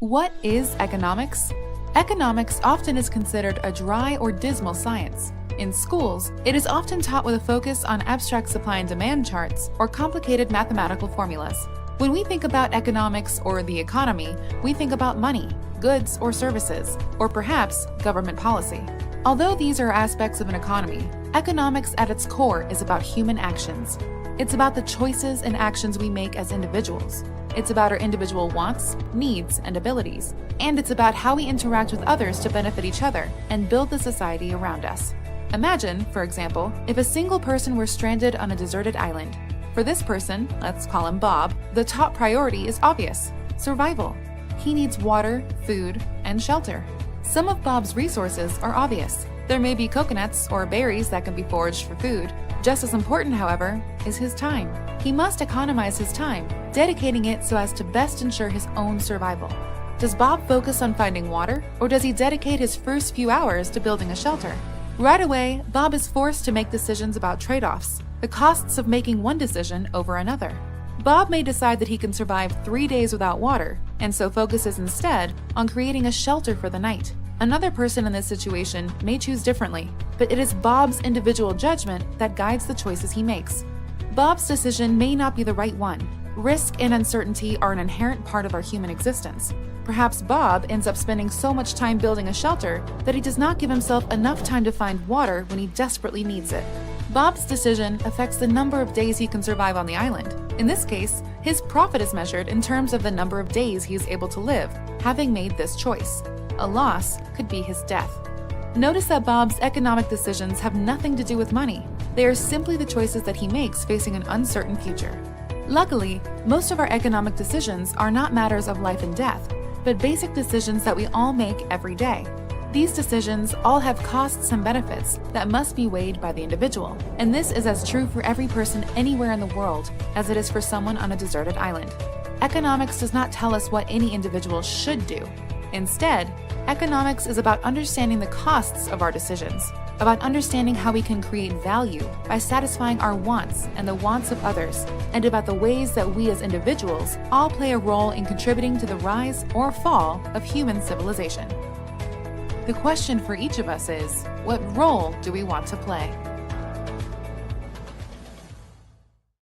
What is economics? Economics often is considered a dry or dismal science. In schools, it is often taught with a focus on abstract supply and demand charts or complicated mathematical formulas. When we think about economics or the economy, we think about money, goods or services, or perhaps government policy. Although these are aspects of an economy, economics at its core is about human actions. It's about the choices and actions we make as individuals. It's about our individual wants, needs, and abilities. And it's about how we interact with others to benefit each other and build the society around us. Imagine, for example, if a single person were stranded on a deserted island. For this person, let's call him Bob, the top priority is obvious: survival. He needs water, food, and shelter. Some of Bob's resources are obvious. There may be coconuts or berries that can be foraged for food. Just as important, however, is his time. He must economize his time, dedicating it so as to best ensure his own survival. Does Bob focus on finding water, or does he dedicate his first few hours to building a shelter? Right away, Bob is forced to make decisions about trade-offs, the costs of making one decision over another. Bob may decide that he can survive 3 days without water, and so focuses instead on creating a shelter for the night. Another person in this situation may choose differently, but it is Bob's individual judgment that guides the choices he makes. Bob's decision may not be the right one. Risk and uncertainty are an inherent part of our human existence. Perhaps Bob ends up spending so much time building a shelter that he does not give himself enough time to find water when he desperately needs it. Bob's decision affects the number of days he can survive on the island. In this case, his profit is measured in terms of the number of days he is able to live, having made this choice. A loss could be his death. Notice that Bob's economic decisions have nothing to do with money. They are simply the choices that he makes facing an uncertain future. Luckily, most of our economic decisions are not matters of life and death, but basic decisions that we all make every day. These decisions all have costs and benefits that must be weighed by the individual, and this is as true for every person anywhere in the world as it is for someone on a deserted island. Economics does not tell us what any individual should do. Instead, economics is about understanding the costs of our decisions, about understanding how we can create value by satisfying our wants and the wants of others, and about the ways that we as individuals all play a role in contributing to the rise or fall of human civilization. The question for each of us is, what role do we want to play?